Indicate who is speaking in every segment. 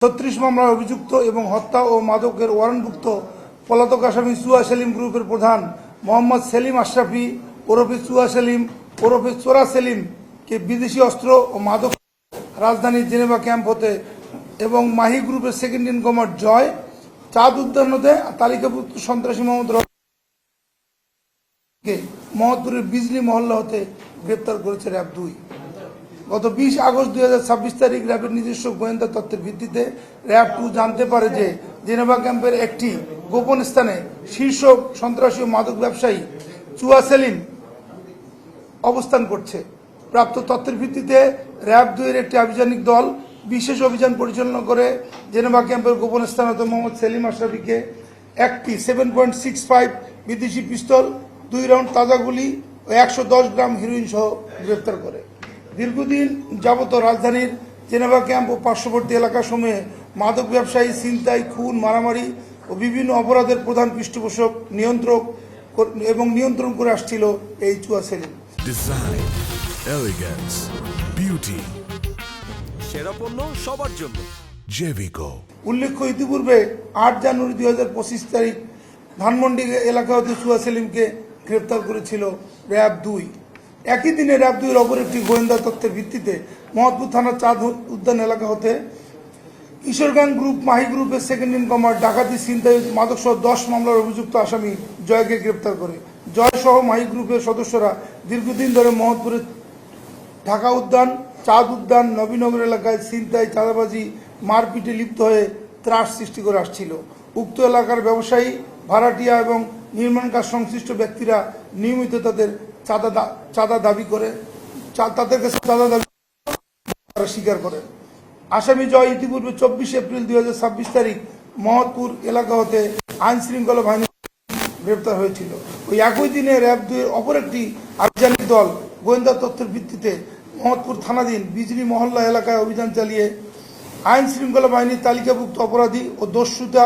Speaker 1: 36 মামলার অভিযুক্ত এবং হত্যা ও মাদকের ওয়ারেন্টভুক্ত পলাতক আসামি চুয়া সেলিম গ্রুপের প্রধান মোহাম্মদ সেলিম আশরাফি ওরফে চুয়া সেলিম ওরফে চোরা সেলিমকে বিদেশি অস্ত্র ও মাদক রাজধানীর জেনেভা ক্যাম্প হতে এবং মাহি গ্রুপের সেকেন্ড ইন কমান্ড জয় চাঁদ উদ্যান হতে তালিকাভুক্ত সন্ত্রাসী মোহাম্মদ রফিককে মোহাম্মদপুরের বিজলি মহল্লা হতে গ্রেপ্তার করেছে র্যাব 2। গত 20 আগস্ট 2026 তারিখ র্যাবের নিজস্ব গোয়েন্দা তথ্যের ভিত্তিতে র্যাব 2 জানতে পারে যে জেনেভা ক্যাম্পের একটি গোপন স্থানে শীর্ষ সন্ত্রাসী ও মাদক ব্যবসায়ী চুয়া সেলিম অবস্থান করছে। প্রাপ্ত তথ্যের ভিত্তিতে র্যাব 2 এর একটি আভিযানিক দল বিশেষ অভিযান পরিচালনা করে জেনেভা ক্যাম্পের গোপন স্থান হতে মোহাম্মদ সেলিম আশরাফিকে একটি 7.65 বিদেশি পিস্তল, 2 রাউন্ড তাজা গুলি ও 110 গ্রাম হেরোইন সহ গ্রেফতার করে। দীর্ঘদিন যাবত রাজধানীর জেনেভা ক্যাম্প ও পার্শ্ববর্তী এলাকাসমূহে মাদক ব্যবসায়ী, ছিনতাই, খুন, মারামারি ও বিভিন্ন অপরাধের প্রধান পৃষ্ঠপোষক নিয়ন্ত্রণ করে আসছিল এই চুয়া সেলিম।
Speaker 2: ডিজাইন, এলিগেন্স, বিউটি,
Speaker 3: সেরা পণ্য সবার জন্য
Speaker 2: জেভিকো।
Speaker 1: উল্লেখ্য, ইতিপূর্বে 8 জানুয়ারি 2025 তারিখ ধানমন্ডি এলাকা হতে চুয়া সেলিমকে গ্রেপ্তার করেছিল র্যাব 2। একই দিনে র্যাব 2 এর অপর একটি গোয়েন্দা তথ্যের ভিত্তিতে মোহাম্মদপুর থানার চাঁদ উদ্যান এলাকা হতে কিশোরগঞ্জ গ্রুপ মাহি গ্রুপের সেকেন্ড ইন কমান্ড ডাকাতি, ছিনতাই, মাদক সহ 10 মামলার অভিযুক্ত আসামি জয়কে গ্রেপ্তার করে। জয় সহ মাহি গ্রুপের সদস্যরা দীর্ঘদিন ধরে মোহাম্মদপুরের ঢাকা উদ্যান, চাঁদ উদ্যান, নবীনগর এলাকায় ছিনতাই, চাঁদাবাজি, মারপিটে লিপ্ত হয়ে ত্রাস সৃষ্টি করে আসছিল। উক্ত এলাকার ব্যবসায়ী, ভাড়াটিয়া এবং নির্মাণ কাজ সংশ্লিষ্ট ব্যক্তিরা নিয়মিত তাদের চাঁদা দাবি করে স্বীকার করেন। আসামি জয় ইতিপূর্বে 24 এপ্রিল 2026 তারিখ মোহাম্মদপুর এলাকা হতে আইন শৃঙ্খলা বাহিনী গ্রেপ্তার হয়েছিল। ওই একই দিনে র্যাব 2 এর অপর একটি আভিযানিক দল গোয়েন্দা তথ্যের ভিত্তিতে মোহাম্মদপুর থানাধীন বিজলি মহল্লা এলাকায় অভিযান চালিয়ে আইন শৃঙ্খলা বাহিনীর তালিকাভুক্ত অপরাধী ও দস্যুতা,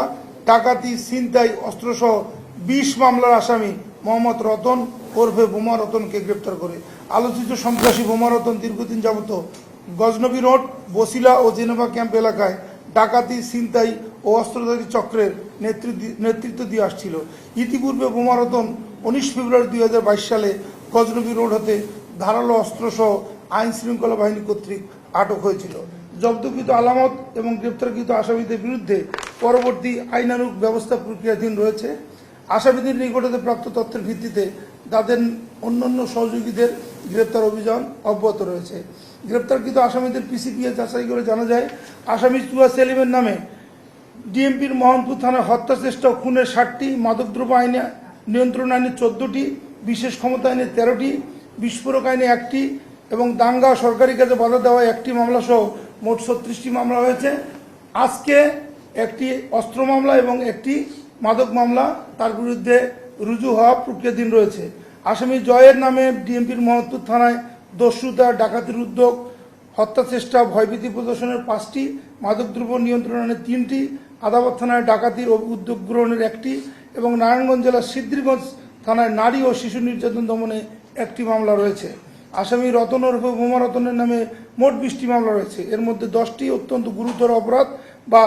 Speaker 1: ডাকাতি, ছিনতাই, অস্ত্রসহ 20 মামলার আসামি মোহাম্মদ রতন ওরফে বোমা রতনকে গ্রেপ্তার করে। আলোচিত সন্ত্রাসী বোমা রতন দীর্ঘদিন যাবত গজনবী রোড, বসিলা ও জেনেভা ক্যাম্প এলাকায় ডাকাতি, ছিনতাই ও অস্ত্রধারী চক্রের নেতৃত্ব দিয়ে আসছিল। ইতিপূর্বে বোমা রতন 19 ফেব্রুয়ারি 2022 সালে গজনবী রোড হতে ধারালো অস্ত্রসহ আইন শৃঙ্খলা বাহিনী কর্তৃক আটক হয়েছিল। জব্দকৃত আলামত এবং গ্রেপ্তারকৃত আসামিদের বিরুদ্ধে পরবর্তী আইনানুগ ব্যবস্থা প্রক্রিয়াধীন রয়েছে। আসামিদের নিকট হতে প্রাপ্ত তথ্যের ভিত্তিতে তাদের অন্যান্য সহযোগীদের গ্রেপ্তার অভিযান অব্যাহত রয়েছে। গ্রেপ্তারকৃত আসামিদের পিসিপিএ যাচাই করে জানা যায়, আসামি চুয়া সেলিমের নামে ডিএমপির মোহনপুর থানার হত্যা চেষ্টা ও খুনের 60টি, মাদকদ্রব্য আইনে নিয়ন্ত্রণ আইনে 14টি, বিশেষ ক্ষমতা আইনে 13টি, বিস্ফোরক আইনে 1টি এবং দাঙ্গা, সরকারি কাজে বাধা দেওয়া 1টি মামলা সহ মোট 36টি মামলা হয়েছে। আজকে একটি অস্ত্র মামলা এবং একটি মাদক মামলা তার বিরুদ্ধে রুজু হওয়া প্রক্রিয়াধীন রয়েছে। আসামি জয়ের নামে ডিএমপির মোহাম্মদপুর থানায় দস্যুতা, ডাকাতির উদ্যোগ, হত্যা চেষ্টা, ভয়ভীতি প্রদর্শনের 5টি, মাদকদ্রব্য নিয়ন্ত্রণ আইনে 3টি, আদালত থানায় ডাকাতির উদ্যোগ গ্রহণের 1টি এবং নারায়ণগঞ্জ জেলার সিদ্ধিরগঞ্জ থানায় নারী ও শিশু নির্যাতন দমনে 1টি মামলা রয়েছে। আসামি রতন ওরফে বোমা রতনের নামে মোট 20টি মামলা রয়েছে। এর মধ্যে 10টি অত্যন্ত গুরুতর অপরাধ বা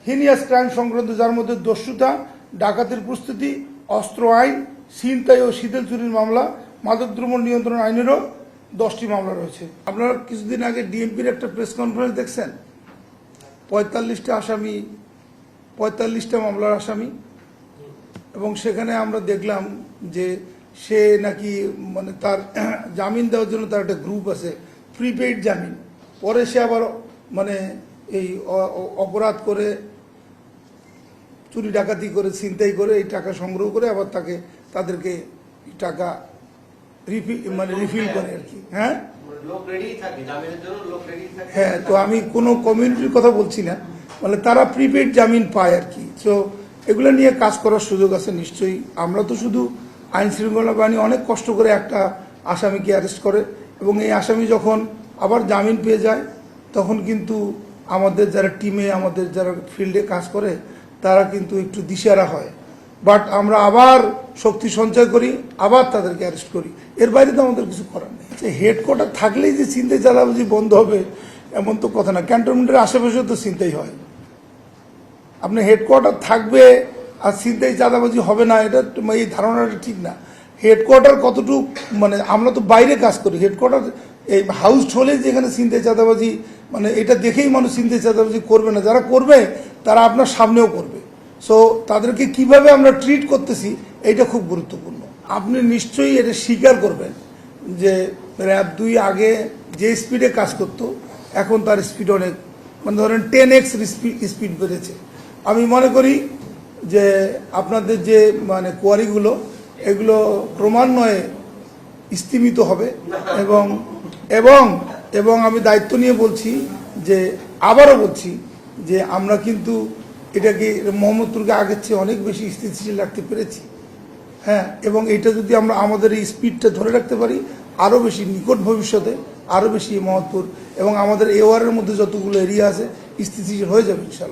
Speaker 1: হিনিয়াস ক্রাইম সংক্রান্ত, যার মধ্যে দস্যুতা, ডাকাতির প্রস্তুতি, অস্ত্র আইন, ছিনতাই ও শীতল চুরির মামলা, মাদকদ্রব্য নিয়ন্ত্রণ আইনেরও 10টি মামলা রয়েছে। আপনারা কিছুদিন আগে ডিএমপির একটা প্রেস কনফারেন্স দেখছেন, 45টা আসামি, 45টা মামলার আসামি, এবং সেখানে আমরা দেখলাম যে সে নাকি মানে তার জামিন দেওয়ার জন্য তার একটা গ্রুপ আছে, প্রিপেইড জামিন। পরে সে আবার মানে এই অপরাধ করে, চুরি ডাকাতি করে, ছিনতাই করে এই টাকা সংগ্রহ করে আবার তাদেরকে টাকা রিফিল করে আর কি। হ্যাঁ, তো আমি কোনো কমিউনিটির কথা বলছি না, মানে তারা প্রিপেইড জামিন পায় আর কি। তো এগুলো নিয়ে কাজ করার সুযোগ আছে নিশ্চয়ই। আমরা তো শুধু আইন শৃঙ্খলা বাহিনী অনেক কষ্ট করে একটা আসামিকে অ্যারেস্ট করে এবং এই আসামি যখন আবার জামিন পেয়ে যায় তখন কিন্তু আমাদের যারা টিমে, আমাদের যারা ফিল্ডে কাজ করে তারা কিন্তু একটু দিশেহারা হয়। বাট আমরা আবার শক্তি সঞ্চয় করি, আবার তাদেরকে অ্যারেস্ট করি। এর বাইরে তো আমাদের কিছু করার নেই। হেডকোয়ার্টার থাকলেই যে ছিনতাই চাঁদাবাজি বন্ধ হবে এমন তো কথা না, ক্যান্টনমেন্টের আশেপাশে তো ছিনতাই হয়। আপনি হেডকোয়ার্টার থাকবে আর ছিনতাই চাঁদাবাজি হবে না, এটা এই ধারণাটা ঠিক না। হেডকোয়ার্টার কতটুকু, মানে আমরা তো বাইরে কাজ করি, হেডকোয়ার্টার এই হাউস হলে যেখানে ছিনতাই চাঁদাবাজি, মানে এটা দেখেই মানুষ ছিনতাই চাঁদাবাজি করবে না, যারা করবে তারা আপনার সামনেও করবে। সো তাদেরকে কিভাবে আমরা ট্রিট করতেছি এটা খুব গুরুত্বপূর্ণ। আপনি নিশ্চয়ই এটা স্বীকার করবেন যে র্যাব 2 আগে যে স্পিডে কাজ করতো এখন তার স্পিড অনেক, মানে ধরেন 10x স্পিড বেড়েছে। আমি মনে করি যে আপনাদের যে মানে কোয়ারিগুলো এগুলো ক্রমান্বয়ে স্তীমিত হবে এবং এবং এবং আমি দায়িত্ব নিয়ে বলছি যে আবারও বলছি যে আমরা কিন্তু এটাকে মোহাম্মদপুরকে আগের চেয়ে অনেক বেশি স্থিতিশীল রাখতে পেরেছি। হ্যাঁ, এবং এটা যদি আমরা আমাদের এই স্পিডটা ধরে রাখতে পারি আরও বেশি নিকট ভবিষ্যতে আরও বেশি মোহাম্মদপুর এবং আমাদের এওয়ারের মধ্যে যতগুলো এরিয়া আছে স্থিতিশীল হয়ে যাবে ইনশাল্লাহ।